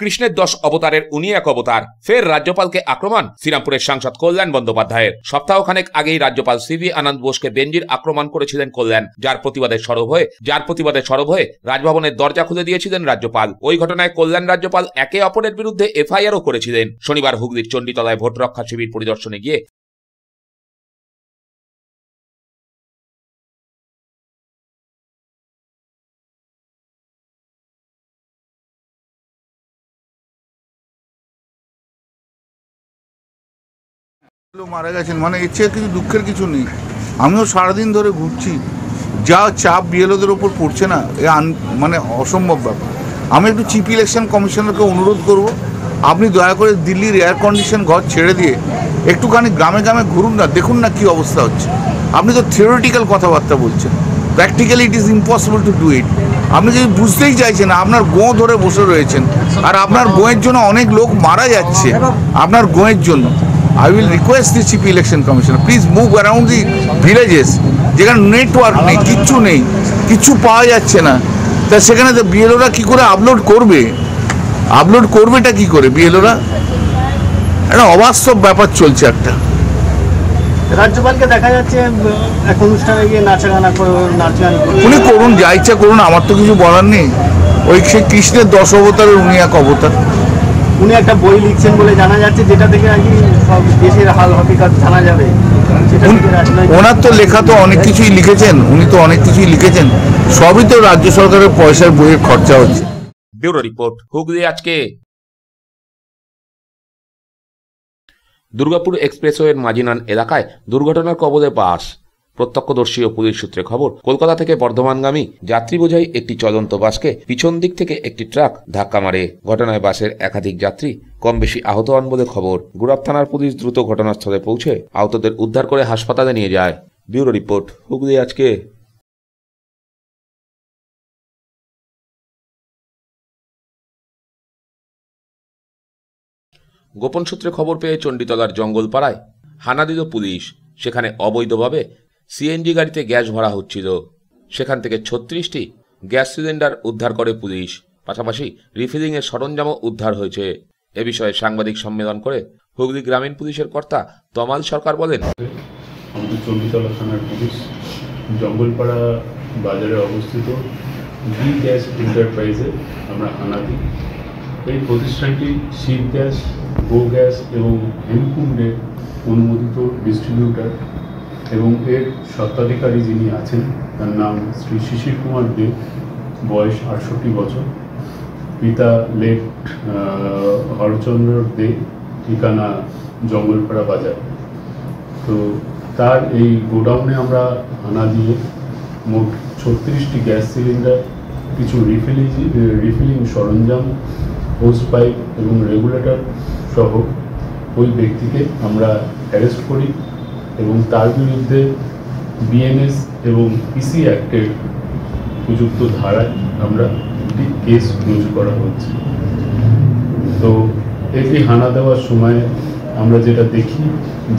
কৃষ্ণের 10 অবতারের উনি এক অবতার। ফের রাজ্যপালকে আক্রমণ শ্রীরামপুরের সাংসদ কল্যাণ বন্দ্যোপাধ্যায়ের। সপ্তাহখানেক আগেই রাজ্যপাল সিভি আনন্দ বোসকে বেঞ্জির আক্রমণ করেছিলেন কল্যাণ, যার প্রতিবাদে সরব হয়ে রাজভবনের দরজা খুলে দিয়েছিলেন রাজ্যপাল। ওই ঘটনায় কল্যাণ রাজ্যপাল একে অপরের বিরুদ্ধে এফআইআরও করেছিলেন। শনিবার হুগলির চণ্ডীতলায় ভোট রক্ষা শিবির পরিদর্শনে গিয়ে মারা গেছেন, মানে এর চেয়ে কিছু দুঃখের কিছু নেই। আমিও সারাদিন ধরে ঘুরছি, যা চাপ বিএলওদের ওপর পড়ছে না, মানে অসম্ভব ব্যাপার। আমি একটু চিফ ইলেকশন কমিশনারকে অনুরোধ করব, আপনি দয়া করে দিল্লির এয়ার কন্ডিশন ঘর ছেড়ে দিয়ে একটুখানি গ্রামে গ্রামে ঘুরুন না, দেখুন না কী অবস্থা হচ্ছে। আপনি তো থিওরিটিক্যাল কথাবার্তা বলছেন, practically it is impossible to do it. আপনি যদি বুঝতেই চাইছেন না, আপনার গোঁ ধরে বসে রয়েছেন, আর আপনার গোঁয়ের জন্য অনেক লোক মারা যাচ্ছে, আপনার গোঁয়ের জন্য। I will request the Chief Election Commissioner, please move around the villages যেখানে নেটওয়ার্ক নেই, কিচ্ছু নেই, কিচ্ছু পাওয়া যাচ্ছে না। তা সেখানে তো বিএলওরা কী করে আপলোড করবেটা কী করে বিএলওরা? একটা অবাস্তব ব্যাপার চলছে একটা। রাজ্যপালকে দেখা যাচ্ছে এক অনুষ্ঠানে গিয়ে নাচগান উনি করুন, যা ইচ্ছা করুন, আমার তো কিছু বলার নেই। ওই সে কৃষ্ণের 10 অবতারের উনি এক অবতার। উনি একটা বই লিখছেন বলে জানা যাচ্ছে, যেটা থেকে আর কি সব দেশের হাল হকিকত জানা যাবে। ওনার তো লেখা তো অনেক কিছুই লিখেছেন, উনি তো অনেক কিছুই লিখেছেন, সবই তো রাজ্য সরকারের পয়সার বইয়ের খরচা হচ্ছে। ব্যুরো রিপোর্ট, হুগলি আজকে। দুর্গাপুর এক্সপ্রেসওয়ের মাঝিনান এলাকায় দুর্ঘটনার কবলে বাস। প্রত্যক্ষদর্শী ও পুলিশ সূত্রে খবর, কলকাতা থেকে বর্ধমানগামী যাত্রী বোঝাই একটি চলন্ত বাসকে পিছন দিক থেকে একটি ট্রাক ধাক্কা মারে। ঘটনায় বাসের একাধিক যাত্রী কম বেশি আহত হন বলে খবর। গুরাব থানার পুলিশ দ্রুত ঘটনাস্থলে পৌঁছে আহতদের উদ্ধার করে হাসপাতালে নিয়ে যায়। ব্যুরো রিপোর্ট, হুগলি আজকে। গোপন সূত্রে খবর পেয়ে চণ্ডীতলার জঙ্গলপাড়ায় হানা দিল পুলিশ। সেখানে অবৈধভাবে সিএনজি গাড়িতে গ্যাস ভরা হচ্ছিল। সেখান থেকে 36টি গ্যাস সিলিন্ডার উদ্ধার করে পুলিশ। পাশাপাশি রিফিলিংয়ের সরঞ্জামও উদ্ধার হয়েছে। এ বিষয়ে সাংবাদিক সম্মেলন করে হুগলি গ্রামীণ পুলিশের কর্তা তমাল সরকার বলেন, আমাদের চণ্ডীতলা থানার পুলিশ জঙ্গলপাড়া বাজারে অবস্থিত বি গ্যাস এন্টারপ্রাইজে আমরা হানা দিই। এই প্রতিষ্ঠানটি শিব গ্যাস, গো গ্যাস এবং হেমকুণ্ডের অনুমোদিত ডিস্ট্রিবিউটার এবং এর স্বত্বাধিকারী যিনি আছেন তার নাম শ্রী শিশির কুমার দেব, বয়স 68 বছর, পিতা লেট হরচন্দ্র দে, ঠিকানা জঙ্গলপাড়া বাজার। তো তার এই গোডাউনে আমরা হানা দিয়ে মোট 36টি গ্যাস সিলিন্ডার, কিছু রিফিলিং সরঞ্জাম, হোস পাইপ এবং রেগুলেটর সহ ওই ব্যক্তিকে আমরা অ্যারেস্ট করি এবং তার বিরুদ্ধে বিএনএস এবং পিসি অ্যাক্টের উপযুক্ত ধারায় আমরা একটি কেস রুজু করা হচ্ছে। তো এটি হানা দেওয়ার সময় আমরা যেটা দেখি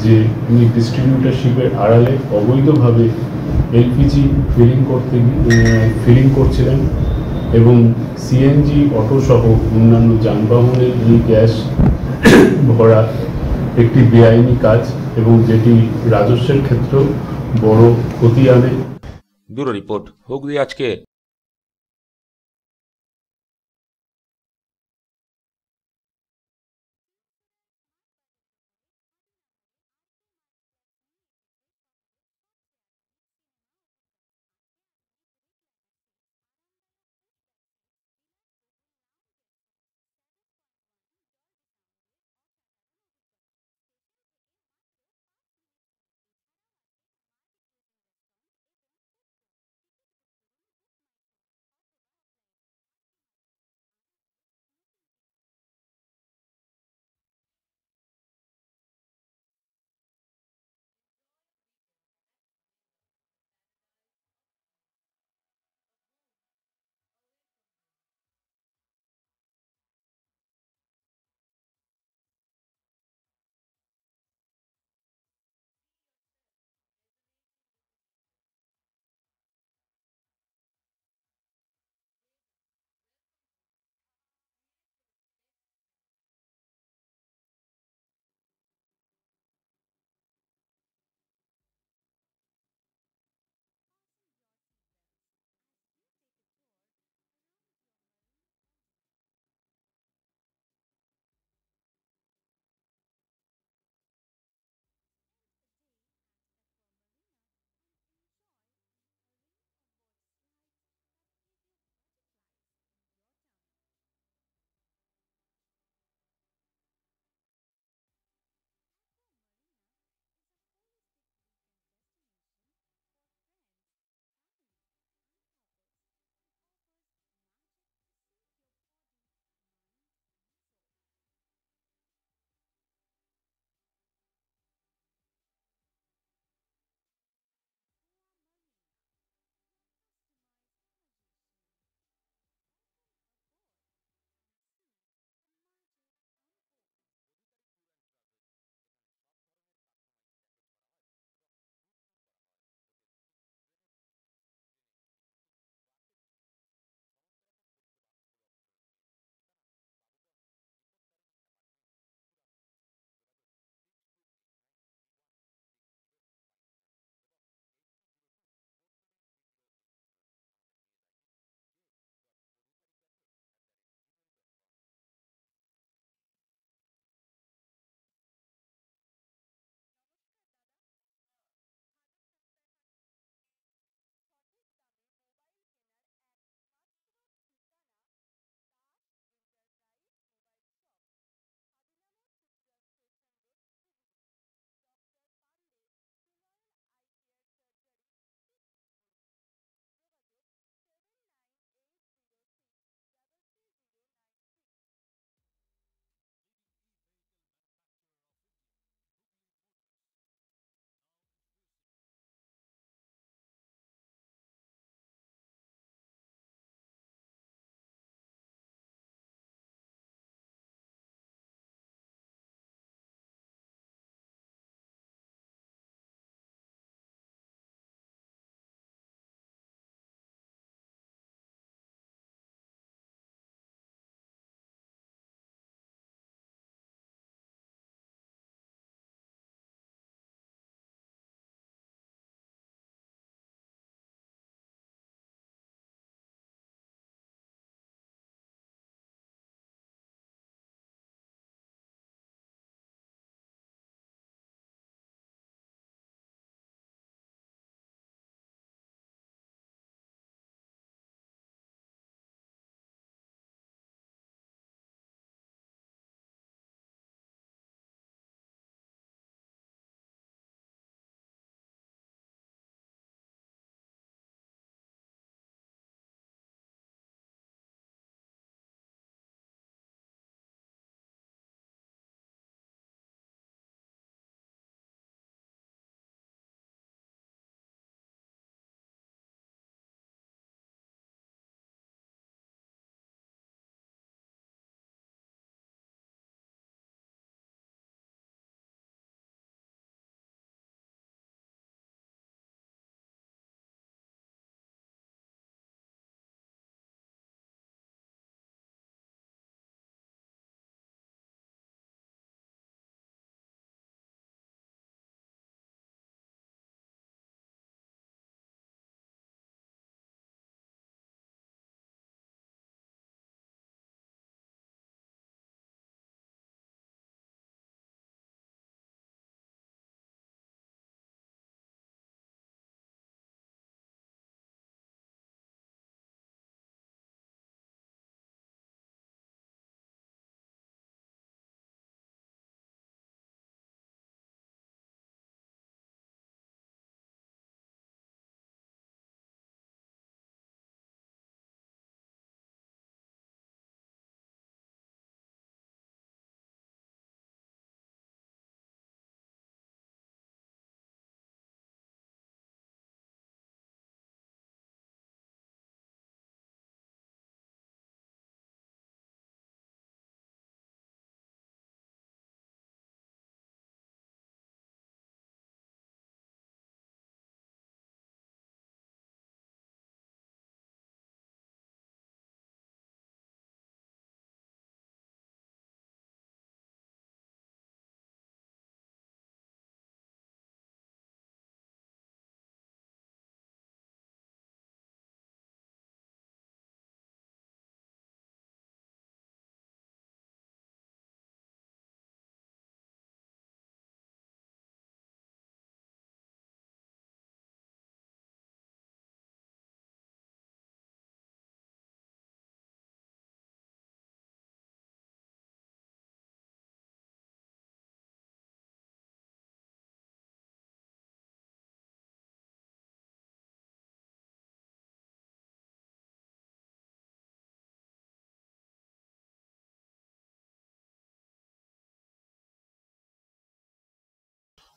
যে উনি ডিস্ট্রিবিউটারশিপের আড়ালে অবৈধভাবে এলপিজি ফিলিং করছিলেন এবং সিএনজি অটো সহ অন্যান্য যানবাহনে এই গ্যাস ভরা একটি বেআইনি কাজ এবং যেটি রাজস্বের ক্ষেত্রেও বড় ক্ষতি আনে। ব্যুরো রিপোর্ট, হুগলি আজকে।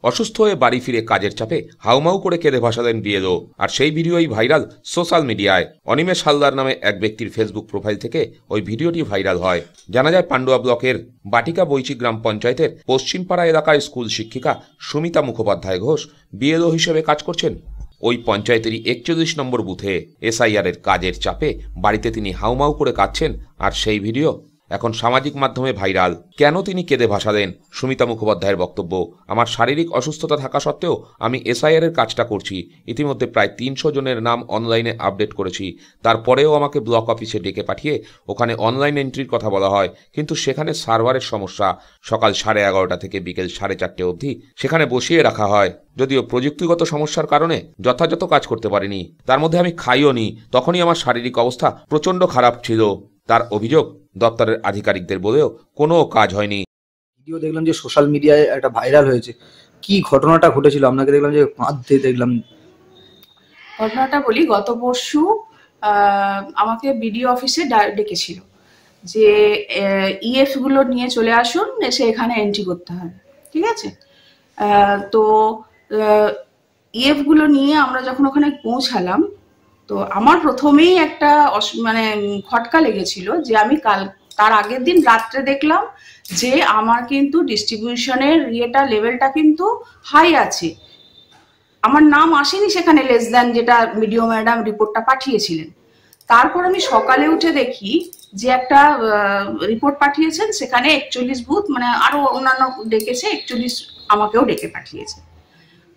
অসুস্থ হয়ে বাড়ি ফিরে কাজের চাপে হাউমাউ করে কেঁদে ভাসালেন বিএলও। আর সেই ভিডিওই ভাইরাল সোশ্যাল মিডিয়ায়। অনিমেষ হালদার নামে এক ব্যক্তির ফেসবুক প্রোফাইল থেকে ওই ভিডিওটি ভাইরাল হয়। জানা যায় পান্ডুয়া ব্লকের বাটিকা বৈচি গ্রাম পঞ্চায়েতের পশ্চিমপাড়া এলাকায় স্কুল শিক্ষিকা সুমিতা মুখোপাধ্যায় ঘোষ বিএলও হিসেবে কাজ করছেন। ওই পঞ্চায়েতেরই 41 নম্বর বুথে এসআইআর এর কাজের চাপে বাড়িতে তিনি হাউমাউ করে কাঁদছেন। আর সেই ভিডিও এখন সামাজিক মাধ্যমে ভাইরাল। কেন তিনি কেঁদে ভাসালেন? সুমিতা মুখোপাধ্যায়ের বক্তব্য, আমার শারীরিক অসুস্থতা থাকা সত্ত্বেও আমি এসআইআর এর কাজটা করছি। ইতিমধ্যে প্রায় 300 জনের নাম অনলাইনে আপডেট করেছি। তারপরেও আমাকে ব্লক অফিসে ডেকে পাঠিয়ে ওখানে অনলাইন এন্ট্রির কথা বলা হয়, কিন্তু সেখানে সার্ভারের সমস্যা। সকাল 11:30 থেকে বিকেল 4:30 অবধি সেখানে বসিয়ে রাখা হয়। যদিও প্রযুক্তিগত সমস্যার কারণে যথাযথ কাজ করতে পারিনি। তার মধ্যে আমি খাইও নি। তখনই আমার শারীরিক অবস্থা প্রচণ্ড খারাপ ছিল। তার অভিযোগ, দপ্তরের আধিকারিকদের বলেও কোনো কাজ হয়নি। ভিডিও দেখলাম যে সোশ্যাল মিডিয়ায় একটা ভাইরাল হয়েছে, কি ঘটনাটা ঘটেছিল? আপনাকে দেখলাম যে কাঁদতে দেখলাম। ঘটনাটা বলি, গত পরশু আমাকে বিডিও অফিসে ডেকেছিল যে ইএফ গুলো নিয়ে চলে আসুন, এসে এখানে এন্ট্রি করতে হবে। ঠিক আছে, তো ইএফ গুলো নিয়ে আমরা যখন ওখানে পৌঁছালাম, তো আমার প্রথমেই একটা খটকা লেগেছিল যে আমি তার আগের দিন রাত্রে দেখলাম যে আমার কিন্তু ডিস্ট্রিবিউশনের লেভেলটা কিন্তু হাই আছে। আমার নাম আসেনি সেখানে লেস দ্যান, যেটা বিডিও ম্যাডাম রিপোর্টটা পাঠিয়েছিলেন। তারপর আমি সকালে উঠে দেখি যে একটা রিপোর্ট পাঠিয়েছেন, সেখানে 41 বুথ, আরো অন্যান্য ডেকেছে, 41 আমাকেও ডেকে পাঠিয়েছে।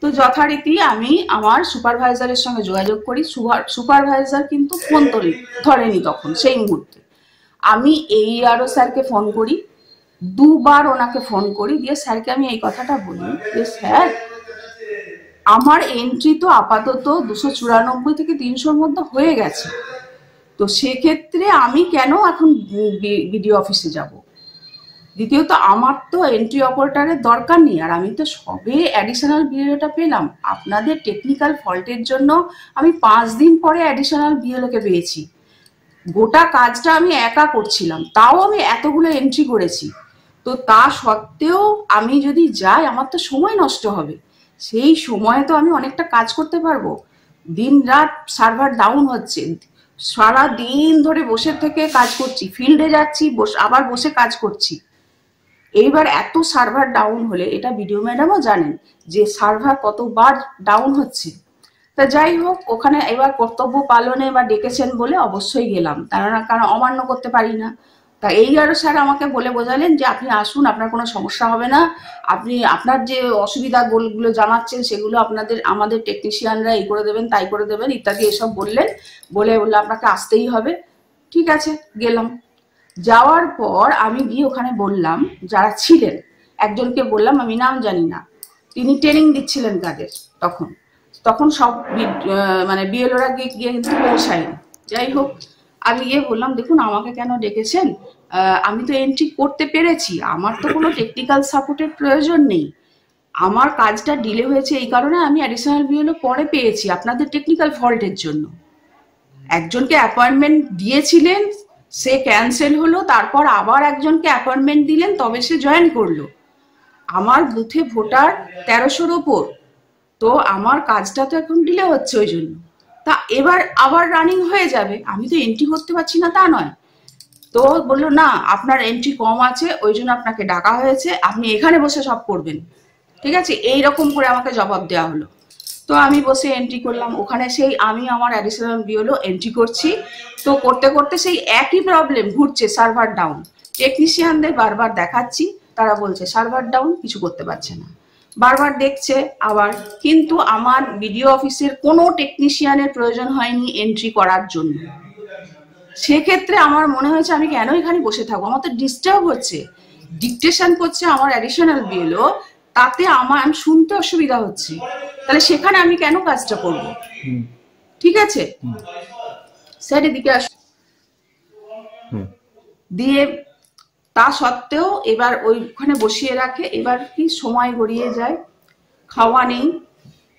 তো যথারীতি আমি আমার সুপারভাইজারের সঙ্গে যোগাযোগ করি। সুপারভাইজার কিন্তু ফোন ধরেনি তখন, সেই মুহূর্তে। আমি AERO স্যারকে ফোন করি, 2 বার ওনাকে ফোন করি, দিয়ে স্যারকে আমি এই কথাটা বলি যে স্যার, আমার এন্ট্রি তো আপাতত 294 থেকে 300-র মধ্যে হয়ে গেছে, তো সেক্ষেত্রে আমি কেন এখন বিডিও অফিসে যাব? দ্বিতীয়ত আমার তো এন্ট্রি অপারেটরের দরকার নেই, আর আমি তো সবে অ্যাডিশনাল বিএলওটা পেলাম। আপনাদের টেকনিক্যাল ফল্টের জন্য আমি 5 দিন পরে অ্যাডিশনাল বিএলওকে পেয়েছি। গোটা কাজটা আমি একা করছিলাম, তাও আমি এতগুলো এন্ট্রি করেছি। তো তা সত্ত্বেও আমি যদি যাই, আমার তো সময় নষ্ট হবে। সেই সময়ে তো আমি অনেকটা কাজ করতে পারবো। দিন রাত সার্ভার ডাউন হচ্ছে, সারা দিন ধরে বসে থেকে কাজ করছি, ফিল্ডে যাচ্ছি, আবার বসে কাজ করছি। এইবার এত সার্ভার ডাউন হলে, এটা বিডিও ম্যাডামও জানেন যে সার্ভার কতবার ডাউন হচ্ছে। তা যাই হোক, ওখানে এবার কর্তব্য পালনে বা ডেকেছেন বলে অবশ্যই গেলাম, কারণ অমান্য করতে পারি না। তা AERO স্যার আমাকে বলে বোঝালেন যে আপনি আসুন, আপনার কোনো সমস্যা হবে না, আপনি আপনার যে অসুবিধাগুলো জানাচ্ছেন সেগুলো আমাদের টেকনিশিয়ানরা এই করে দেবেন, তাই করে দেবেন, ইত্যাদি এসব বললেন। বলে আপনাকে আসতেই হবে। ঠিক আছে, গেলাম। যাওয়ার পর আমি গিয়ে ওখানে বললাম, যারা ছিলেন একজনকে বললাম, আমি নাম জানি না, তিনি ট্রেনিং দিচ্ছিলেন কাদের, তখন সব বিএলওরা গিয়ে কিন্তু পৌঁছায়নি। যাই হোক, আমি গিয়ে বললাম, দেখুন আমাকে কেন ডেকেছেন? আমি তো এন্ট্রি করতে পেরেছি, আমার তো কোনো টেকনিক্যাল সাপোর্টের প্রয়োজন নেই। আমার কাজটা ডিলে হয়েছে এই কারণে আমি অ্যাডিশনাল বিএলও পরে পেয়েছি, আপনাদের টেকনিক্যাল ফল্টের জন্য। একজনকে অ্যাপয়েন্টমেন্ট দিয়েছিলেন, সে ক্যান্সেল হলো, তারপর আবার একজনকে অ্যাপয়েন্টমেন্ট দিলেন, তবে সে জয়েন করলো। আমার বুথে ভোটার 1300-র ওপর, তো আমার কাজটা তো এখন ডিলে হচ্ছে ওই জন্য। তা এবার আবার রানিং হয়ে যাবে, আমি তো এন্ট্রি করতে পারছি না তা নয়। তো বললো, না আপনার এন্ট্রি কম আছে, ওই জন্য আপনাকে ডাকা হয়েছে, আপনি এখানে বসে সব করবেন। ঠিক আছে, এইরকম করে আমাকে জবাব দেওয়া হলো। তো আমি বসে এন্ট্রি করলাম ওখানে। সেই আমি আমার অ্যাডিশনাল বিএলও এন্ট্রি করছি, তো করতে করতে সেই একই প্রবলেম ঘুরছে, সার্ভার ডাউন। টেকনিশিয়ানদের বারবার দেখাচ্ছি, তারা বলছে সার্ভার ডাউন, কিছু করতে পারছে না। বারবার দেখছে আবার, কিন্তু আমার বিডিও অফিসের কোনো টেকনিশিয়ানের প্রয়োজন হয়নি এন্ট্রি করার জন্য। সেক্ষেত্রে আমার মনে হয়েছে আমি কেন এখানে বসে থাকবো, আমার তো ডিস্টার্ব হচ্ছে, ডিকটেশন করছে আমার অ্যাডিশনাল বিএলও, তাতে আমার শুনতে অসুবিধা হচ্ছে, তাহলে সেখানে আমি কেন কাজটা করব? ঠিক আছে, স্যার এদিকে আস। দিয়ে তা সত্ত্বেও এবার ওইখানে বসিয়ে রাখে। এবার কি সময় গড়িয়ে যায়, খাওয়া নেই।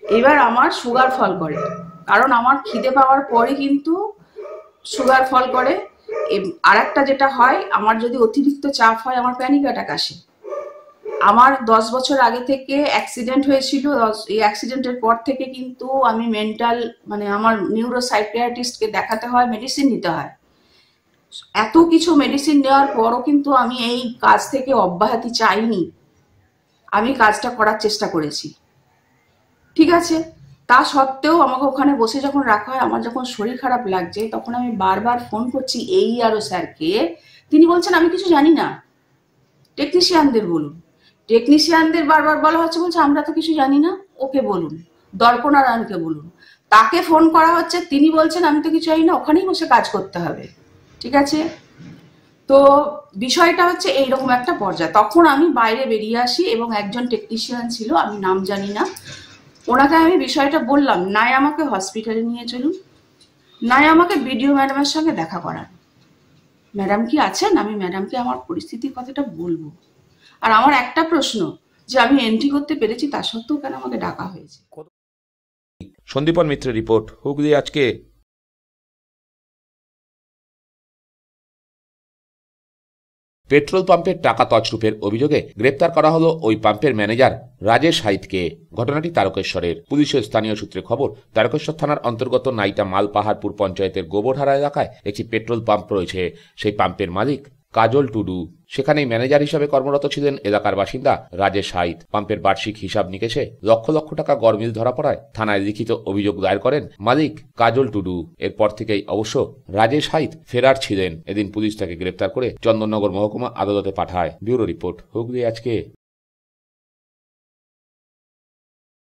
এবার আমার সুগার ফল করে, কারণ আমার খিদে পাওয়ার পরে কিন্তু সুগার ফল করে। আর একটা যেটা হয়, আমার যদি অতিরিক্ত চাপ হয়, আমার প্যানিক অ্যাটাক আসে। আমার 10 বছর আগে থেকে অ্যাক্সিডেন্ট হয়েছিল। এই অ্যাক্সিডেন্টের পর থেকে কিন্তু আমি মেন্টাল মানে আমার নিউরোসাইকিয়াট্রিস্টকে দেখাতে হয়, মেডিসিন নিতে হয়। এত কিছু মেডিসিন নেওয়ার পরও কিন্তু আমি এই কাজ থেকে অব্যাহতি চাইনি, আমি কাজটা করার চেষ্টা করেছি, ঠিক আছে। তা সত্ত্বেও আমাকে ওখানে বসে যখন রাখা হয়, আমার যখন শরীর খারাপ লাগছে তখন আমি বারবার ফোন করছি এই আরও স্যারকে, তিনি বলছেন আমি কিছু জানি না, টেকনিশিয়ানদের বলুন। টেকনিশিয়ানদের বারবার বলা হচ্ছে, বলছে আমরা তো কিছু জানি না, ওকে বলুন, দর্পনারায়ণকে বলুন। তাকে ফোন করা হচ্ছে, তিনি বলছেন আমি তো কিছু জানি না, ওখানেই বসে কাজ করতে হবে, ঠিক আছে। তো বিষয়টা হচ্ছে এইরকম একটা পর্যায়ে। তখন আমি বাইরে বেরিয়ে আসি এবং একজন টেকনিশিয়ান ছিল, আমি নাম জানি না, ওনাকে আমি বিষয়টা বললাম, নাই আমাকে হসপিটালে নিয়ে চলুন, নাই আমাকে বিডিও ম্যাডামের সঙ্গে দেখা করান। ম্যাডাম কি আছেন? আমি ম্যাডামকে আমার পরিস্থিতির কথাটা বলবো। আর আমার একটা প্রশ্ন, যে আমি এন্ট্রি করতে পেরেছি তা সত্ত্বেও কেন আমাকে ডাকা হয়েছে? সন্দীপন মিত্রের রিপোর্ট, হুগলি আজকে। পেট্রোল পাম্পের টাকা তছরূপের অভিযোগে গ্রেপ্তার করা হলো ওই পাম্পের ম্যানেজার রাজেশ হাইতকে। ঘটনাটি তারকেশ্বরের। পুলিশের স্থানীয় সূত্রে খবর, তারকেশ্বর থানার অন্তর্গত নাইটা মালপাহাড়পুর পঞ্চায়েতের গোবরহারা এলাকায় একটি পেট্রোল পাম্প রয়েছে। সেই পাম্পের মালিক কাজল টুডু, সেখানেই ম্যানেজার হিসাবে কর্মরত ছিলেন এলাকার বাসিন্দা রাজেশ হাইত। পাম্পের বার্ষিক হিসাব নিকেশে লক্ষ লক্ষ টাকা গরমিল ধরা পড়ায় থানায় লিখিত অভিযোগ দায়ের করেন মালিক কাজল টুডু। এরপর থেকেই অবশ্য রাজেশ হাইত ফেরার ছিলেন। এদিন পুলিশ তাকে গ্রেপ্তার করে চন্দননগর মহকুমা আদালতে পাঠায়। ব্যুরো রিপোর্ট, হুগলি আজকে।